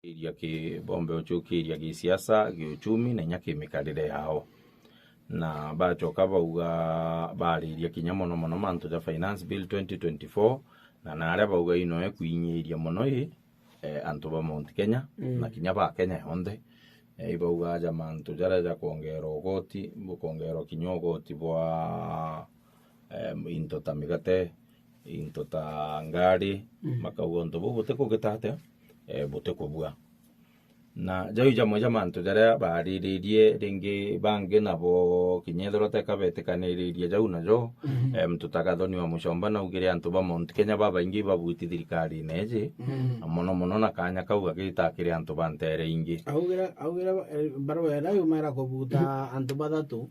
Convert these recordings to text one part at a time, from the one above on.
iria ki bombe uchukiria ki siasa ki uchumi na nyaki mikarire yao na bachoka bauga bariria kinya mono mantu ja finance bill 2024 na nare bauga ino kuinyiria mono antu ba Mount Kenya na kinya ba Kenya honde ibauga ja mantu jara ja kuongera ogoti bukongera kinya ogoti bwa into tamigate into ngari makauga nto bote ko getate bote ko bua na jau ja mantu jara bariririe ringi bange nabo kinyethero tekabete kaniririe jau na jo mtutagathoni wa mushomba na ugire antu ba Mount Kenya baba ingi babuti thirikari neje mono na kanya kauga gitakire antu bantere ingi augira barwa era yumera kubuta antu bathatu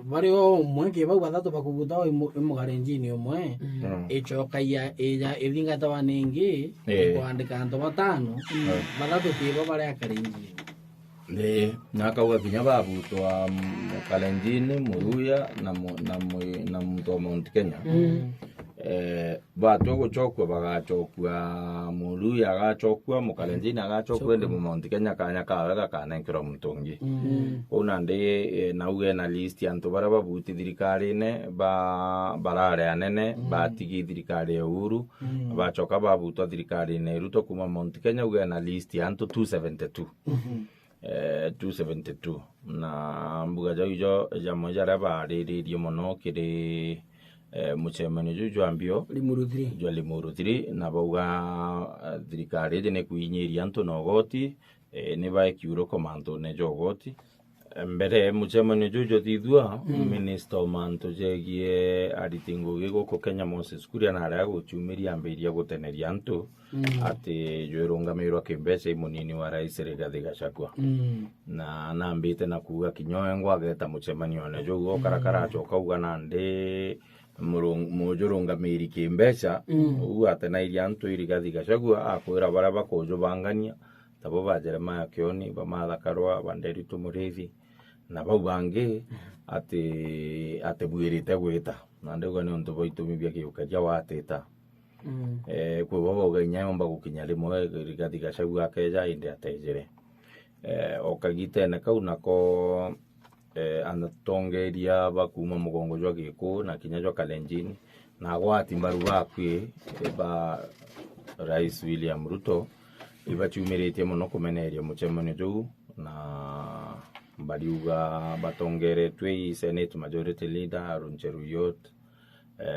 bario mwe bau bathatu bakubuta imugarenjini umwe ichokaia ija ithingata waningi kuandika antu batano bathatu tibo baria karenjini na kauga kinya babutwa Kalenjini Muruya na mtu wa Mount Kenya batu guchokwa bagachokwa Muruya agachokwa Mukalenjini agachokwa ndi mu Mount Kenya kanya kaga kanenkero mutungi kuna ndi nauge na list antu bara babuti thirikari-ine barare anene batigi thirikari ya Uhuru bachoka babutwa thirikari-ine Ruto kuma Mount Kenya uge na list antu 272 272 na mbuga jaujo jamwe jara bariririe muno kiri muchemani juju ambio limuruthiri na bauga thirikari ine kuinyiria antu na ogoti ni bae kiuro komanto ne jogoti mbere muchemani juju thithua minister manto jegie aritingo giko Kenya Moses Kuria na ara guchumiria ambiria guteneria antu ati jwerungamirwa kimbece munini wa rais Rigathi Gachagua na nambite na kuga kinyoengwa ageta muchemani one jugo karakara achoka uga nande mujurungamiri kimbeca u atenairia antu Rigathi Gachagua akwira bara bakujubangania tabo bajere maya kioni bamathakarwa Banderitu Muriithi na bau bangi ati bwirite gwita na ndego ni untu boitumibia kiukaja watita kwe babo ganya omba gukinya rimwe Rigathi Gachagua akeja inde atejere okagite na kau nako anatongeria bakuma mugongo jwa giko na kinya jwa Kalenjini na gwati mbaru bakwe ba Rais William Ruto ibachumirite muno kumeneria muchemani juu na bariuga batongere twi Senate Majority Leader Aaron Cheruyot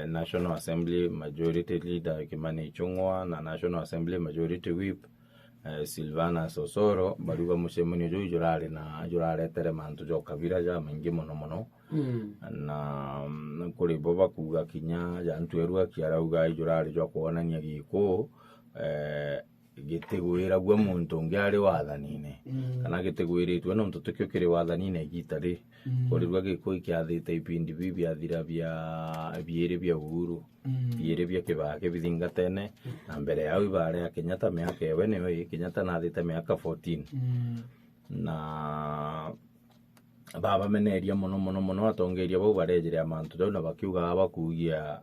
National Assembly Majority Leader Kimani Ichung'wa na National Assembly Majority Whip Silvana Sosoro bariuga muchemani juu jurare tere mantu joka viraja mingi mono na kuri boba kuga kinya jantu erua kiarauga jurare jwa kuonania giko gitegwira gwa muntu ngiari wathanine kana gitegwiritwe no ntu tukio kiri wathanine gitari kurirwa giko ikiathite ipindi bibia thira biere bia Uhuru biere bia Kibaki bithingatene na mbere yao ibare ya Kenyatta miaka yewe niwe Kenyatta na thite miaka 14 na baba meneria mono atongeria bau barejere amantu dau na bakiuga bakugia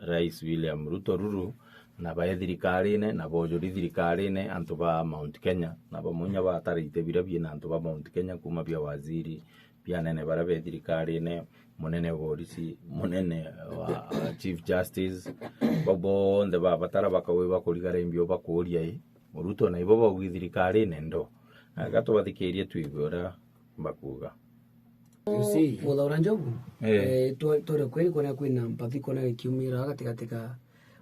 Rais William Ruto ruru na bae thirikari-ine na bojuri thirikari-ine antu ba Mount Kenya na bamunya batarite birabie na antu ba Mount Kenya kuma bia waziri bia nene barabe thirikari-ine munene borisi munene wa Chief Justice babo nde batara bakawe bakurigara imbio bakuria Ruto na ibo baugi thirikari-ine ndo gato bathikirie twigora bakuga Muthaura Njogu tore kweli kona kwina mpathi kona kiumira gatigatika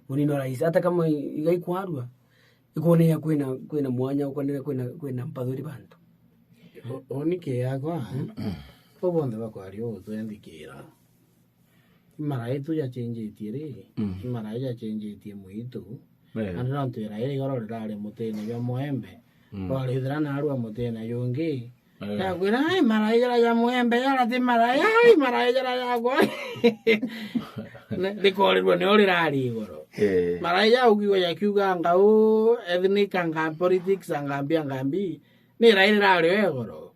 munino rais hata kama igaikwarua ikone kwina mwanya ukone kwina mpathuri bantu onike yakwa obonde bakwario twendikira marai tu ya changetie ri marai ya changetie muito andra ntera iri goro rare mutene ya Mwembe bali drana arua mutene yongi ya gwira ai marai ya Mwembe ya ti marai ya go ndikorirwo ni orirari igoro marai ya ugiwa ya kiuga ngau ethnic anga politics ngambi ni rai rari egoro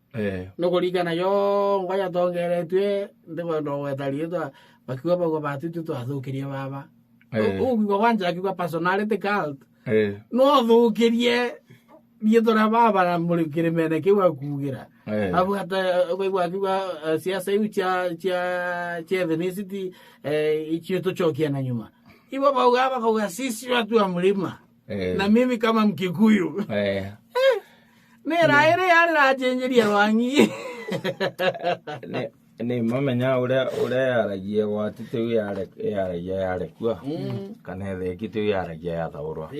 no kurigana yo ngaya tongeretwe ndiko ndo wetarietwa bakiwa bago batitu twathukiria baba ugiwa kwanja kiuga personality cult no thukirie niethora baba na mulikire mene kiwa kugira abu hata kwa kiwa siasa hiyo cha ethnicity ichio tuchokia na nyuma ibo bauga kwa sisi watu wa mlima na mimi kama Mkikuyu nera ere ara jenjeria wangi ne mamenya ure aragie gwatite yare kwa kana thekite yaragia ya thaurwa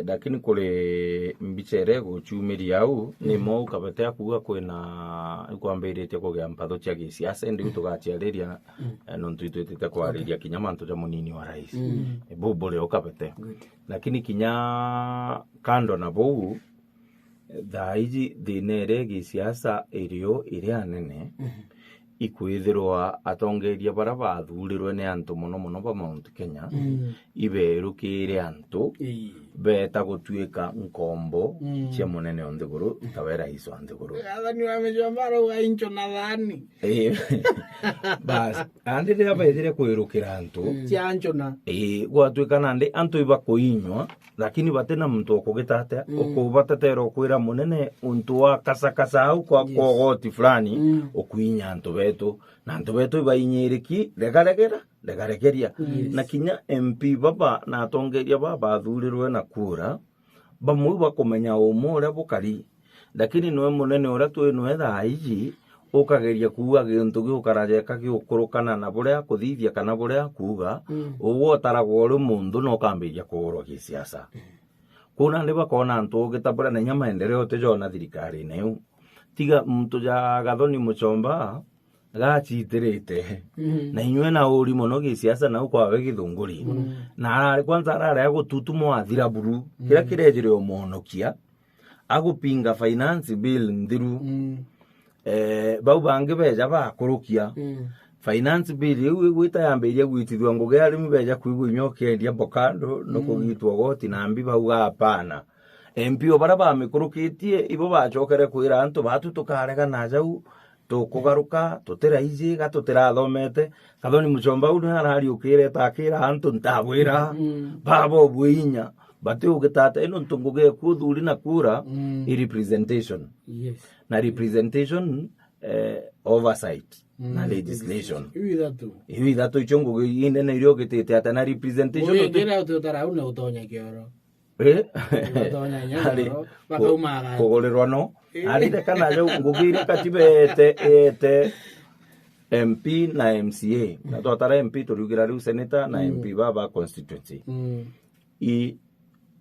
lakini kule mbichere guchumiria au ni mo kabete akuga kwina ikwambirite kugia mpatho cia gisiasa ndi tugachiariria no ntwitwite kwariria kinya mantu ja munini wa rais bubule ukabete lakini kinya kando na bou thaiji thinere gisiasa irio iria nene ikwithirwa atongeria bara bathurirwe ni antu muno ba Mount Kenya iberukire antu beta gutuika nkombo cia munene on thiguru tawera iso on thiguru athani wa mejambaro wa incho na thani bas andi ria baithire kwirukira antu cia ancho na gwatuika nandi antu iba kuinywa lakini batena muntu okugitatea okubatetero kwira munene untu wa kasa au kwa goti fulani okuinya antu betu na antu betu iba inyiriki legaregeria na kinya MP baba na atongeria baba thurirwe na kura bamwe bakomenya umure bukari lakini noe munene ora twinwe thaiji ukageria kuuga gintu giukaraje kagiukurukana na buria kuthithia kana buria kuuga uwo taragwo ru mundu no kambiria kugurwa gisiasa kuna ndi bakona antu gitabura na nyama endeleo tejona thirikari neu tiga mtu ja Gathoni Muchomba gachitirite na inywe na uri muno gisiasa na ukwawe githunguri na kwanza arare gututumwa athira buru kira kirejire omonokia agupinga finance bill ndiru bau bangi beja bakurukia finance bill iu gwita yambiria gwitithwa nguge arimi beja kuigwa inyoke ndia bokando no kugitwa goti na mbi bau hapana MP obara bamikurukitie ibo bachokere kwira antu batu tukarega na jau tukugaruka tutira iji gatutira thomete Gathoni Muchomba unu arari ukire takira antu ntabwira babo bwinya batu ugitate ino ntunguge kuthuri na kura representation na representation oversight na legislation iwi datu ichongo ine na irio gitete ata na representation oye kera utara una utonya kioro utonya nyaro bakaumara kugulirwa no arinde kana jo ngugiri katibete ete MP na MCA na twatara MP turugira riu senator na MP baba constituency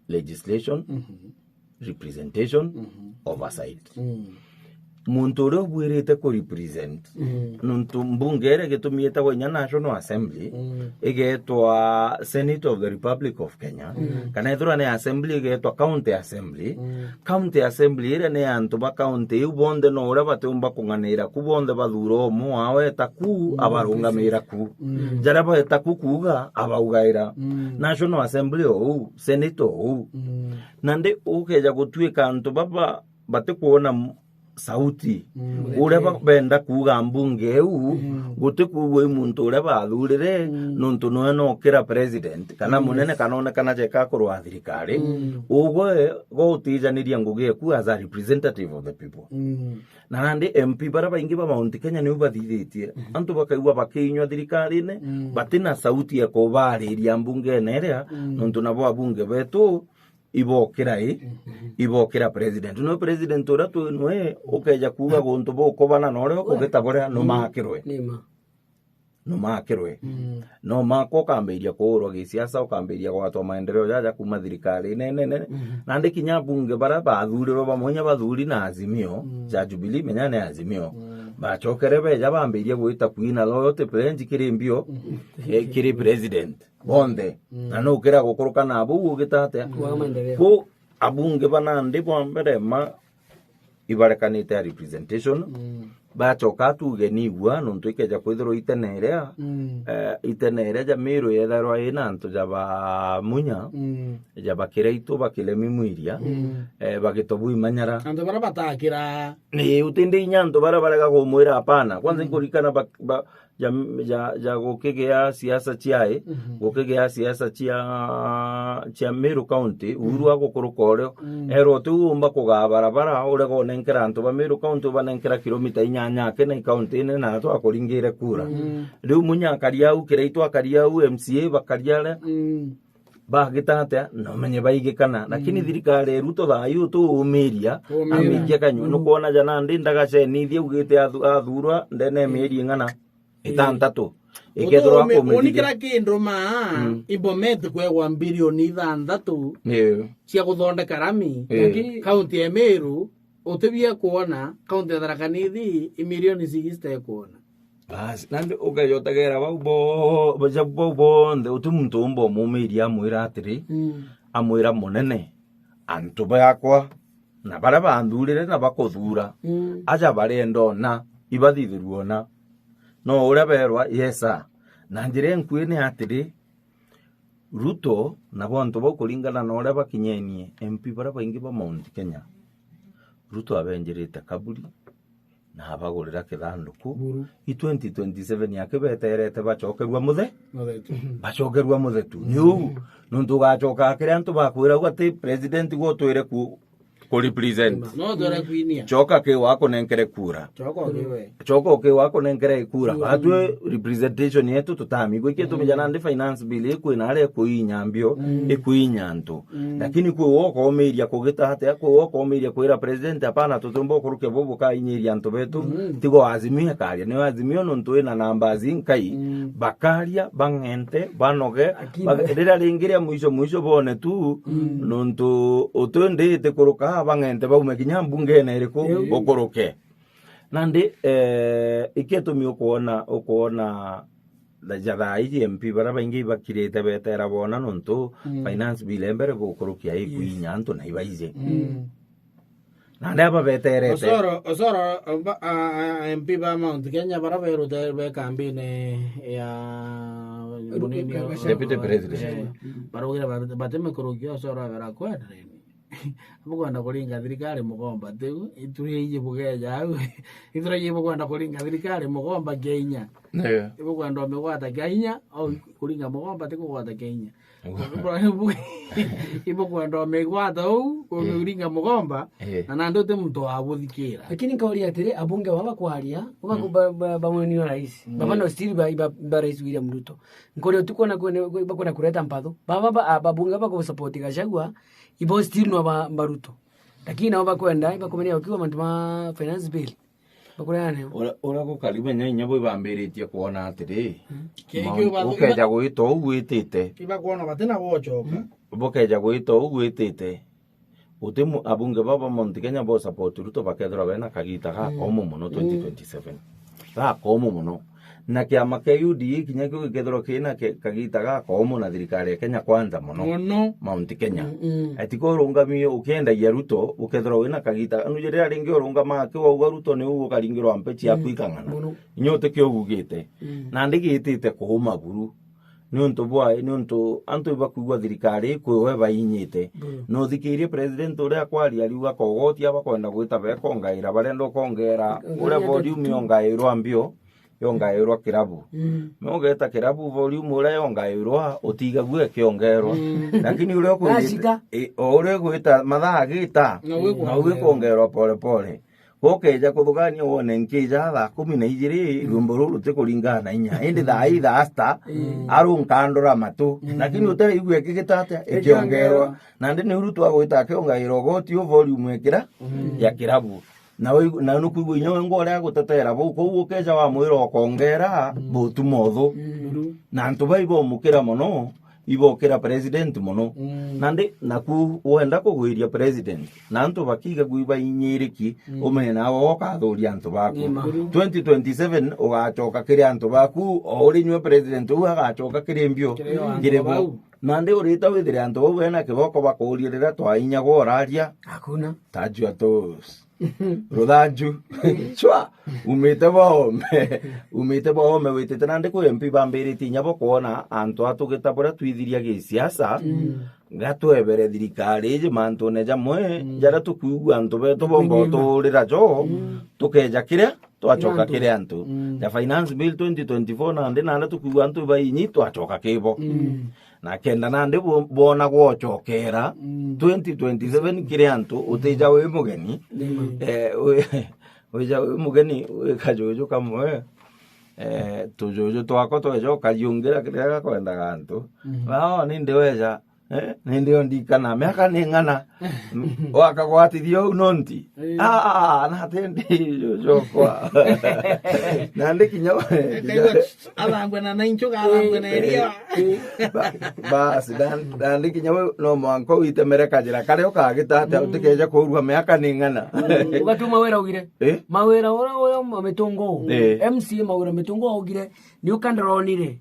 legislation representation oversight muntu uria bwirite ku represent nuntu mbungere gitumiete gonya National Assembly igetwa Senate of the Republic of Kenya kana ithura ne assembly igetwa County Assembly ire ne antu ba county ubonde no uria batumba kunganira kubonde bathuro mo awe taku abarungamira ku jaraba taku kuga abaugaira National Assembly o Senate o nande ukeja gutuika antu baba batikuona sauti uria benda kuga mbunge eu gutikuwe muntu uria bathurire nuntu noe no kira president kana munene kanone kana jeka kurwa thirikari ugwe gutijaniria ngugi ku as a representative of the people na nandi MP bara baingi ba Mount Kenya ni ubathithitie antu bakaigwa bakinywa thirikari ne batina sauti ya kubariria mbunge nerea nuntu nabo abunge betu ibokira president no president ora tu noe ukeja kuga guntu bokobana nore ugitabora no makirwe no mako kambiria kurwa gisiasa ukambiria gwatwa maendeleo jaja kuma thirikari nene na ndi kinya bunge bara bathurirwo bamwe bathuri na Azimio ja Jubilee menyane Azimio bachokere beja bambiria gwita kuina loyote president kirimbio kiri president bonde na no kira gukuruka na abu ugitate ko abunge bana ndi bombere ma ibarekanite representation bacoka tuge nigua nontu ikeja kwithirwo itenerea itenerea ja miru yetharwa ina antu jaba munya jaba kireitu bakilemi mwiria bagitobui manyara antu bara batakira ni utinde inyanto bara barega kumwira hapana kwanza inkurikana ja gukigea siasa chiae gukigea siasa chia Meru County uru agukuruka urio ero tu umba kuga barabara urego nenkera antu ba Meru County banenkera kilomita 8 ke na county ne na to akuringire kura riu munya akaria u kireitu akaria u MCA bakariale bagitata no menye baigikana lakini thirikari Ruto thayu tu umiria amikia kanyu no kuona jana ndindaga cenithie ugite athurwa ndene mieri ngana itantatu ikethorwa kunikira kindu Bomet kwegwa bilioni 6 cia guthondeka rami kaunti ya Meru utibia kuona kaunti ya Tharaka Nithi milioni 6 kuona bas nande ukayotagera bo nde utumuntu umbo mumiria amwira atiri amwira munene antu bakwa na bara bandurire na bakuthura aja bare ndona ibathithiruona no uria berwa yesa na njire nkwine atiri Ruto na bonto bokuringana na uria bakinyenie MP bara baingi ba Mount Kenya Ruto abenjirite kaburi na abagurira kithanduku 2027 yake beterete bacokerwa bacokerwa muthetu ni ugu nuntu gacoka kire antu bakwira gati president gotwire ku represent no dora kwinia choka ke wako nenkere kura choko ke wako nenkere kura batwe representation yetu tutami gwe ketu mejana ndi finance bill ekwina ale kuinyambio ekuinyanto lakini kwe woko omeria kugita hata kwe woko omeria kwira president hapana tutumbo kuruke bobo ka inyeria antu betu tigo azimia karia ne azimio nontu ina namba zinkai bakaria bangente banoge rira ringiria mwisho bone tu nontu otwende te kuruka bangente baume kinya mbunge na iriku okoroke nandi iketumi ukuona la jada MP bara baingi bakirete betera bona nontu finance bill embere gukorokia ikuinyanto na ibaize nandi aba beterete osoro MP ba Mount Kenya bara be campaign ya deputy president bara bateme korokia osoro bara kwadreni Buganda kuringa thirikari mugomba tiu ituriye bugeja au ituriye buganda kuringa thirikari mugomba Kenya buganda megwata Kenya au kuringa mugomba tiku gwata Kenya ibuganda megwata au kuringa mugomba na nando te muntu abuthikira lakini kauli atire abunge baba kwaria baba mwenio rais baba no stili ba rais William Ruto ngore tukona kuna kureta mpatho baba babunge bako support Gachagua ibo stili no Ruto lakini nao bakwenda bakomenya ukiwa mantu ma finance bill bakurane ora ko kalimenya nyabo ibambiritie kuona atiri ukeja gwito ugwitite iba kuona batena gochoka bokeja gwito ugwitite utimu abunge baba Mount Kenya bo support Ruto bakethora bena kagita ga komo muno 2027 ga komo muno na kiama ke UDA kinya kigethoro kina kagita ga komo na thirikari ya Kenya kwanza muno Mount Kenya atiko rungamio ukienda ya Ruto ukethoro wina kagita anu jere ringi rungama ke wa Ruto ne ugo karingiro ampechi akwikangana nyote ke ugugite na ndigitite kuhuma buru nuntu bwai nuntu antu bakugwa thirikari kwewe bainyite no thikirie president uria kwari ariuga kogotia bakwenda gwita bekongaira barendo kongera uria volume ongairwa mbio yongairwa kirabu mogeta kirabu volume uria yongairwa utiga gwe kiongerwa lakini uria kwita uria gwita mathaa gita na uria kongerwa pole pole gokeja kuthugania wone nkija thaa 12 rumbo ruru tikuringana inya indi thaa asta arunkandura matu lakini utare igwe kigitata ikiongerwa na ndi ni Ruto agwita kiongairwa goti volume ekira ya kirabu na nukuigwa inyo ngore gutetera bu ko ukeja wa mwiro okongera butu motho na antu baibo mukira muno ibokera president muno nandi naku wenda kugwiria president na antu bakiga guiba inyiriki umene nawo okathuria antu baku 2027 ugachoka kiri antu baku ori nywe president ugachoka kiri mbio ngire bo nande urita withire antu au ena kiboko bakuria rira twainya goraria hakuna tajua tos ruthanju chwa umite boome witite nande ku MP bambirite inya bokuona antu atugita bura twithiria gisiasa gatwebere thirikari iji mantu ne jamwe jara tukugua antu betu bombo turira jo tukeja kiria twachoka kiria antu ya finance bill 2024 nande tukugua antu bainyi twachoka kibo na kenda nande bona gwochokera 2027 kiria antu utija we mugeni uja we mugeni kajojo kamwe tujojo twako twejoka yungira kiria gakwendaga antu wao ninde weja ndio ndikana miaka ningana wakagwatithio nonti na tendi jokwa nande kinyo abangwe na inchuga abangwe na eria bas nande kinyo no mwanko witemere kajira kare okagitata utikeja kurua miaka ningana ugatuma wera ugire mawera ora mametongo MC mawera metongo ugire ni ukandronire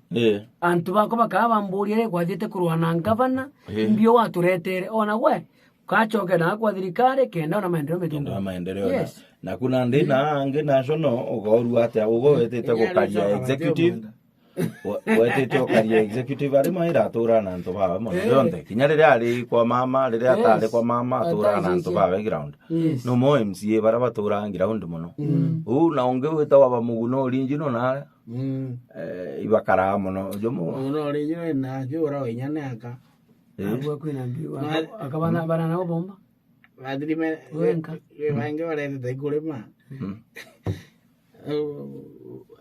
antu bako bakabamburire gwathite kurwana ngavana mbio waturetere ona we kachoke na kwa thirikari kenda na maendeleo yes. Na kuna ndina ange national ugoru atia ugo wetete gukaria executive wetete gukaria executive ari maira atura na nto bawe mo yonte kinya riria ari kwa mama riria atari kwa mama atura na nto bawe ground no mo MCA bara batura ground muno na unge wetawa bamuguno orinjino na ibakara muno jomo no orinjino na jura wenyane aka Agua kwina mbiwa akabana bana nabo bomba badrime wange walete kulema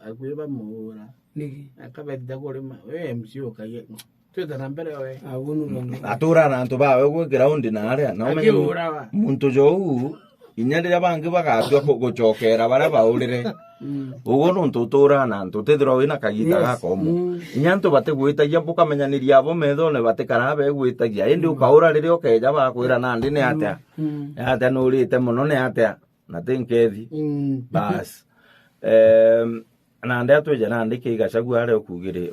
akuiba mura niki akabeta kulema we MCO kaye twetana mbere we atura na ntu bawe gwe ground na aria no menye muntu jo inyandira bangi bagatwa guchokera bara baurire ugo nuntu tura na ntu tethira wina kagita gakomo inyantu bate gwitagia bukamenyaniria abo methone bate karabe gwitagia indi ukaura riria okeja bakwira nandi ni atia atia nurite muno ni atia na tinkethi bas nandi atweja nandi kigacagu ari okugire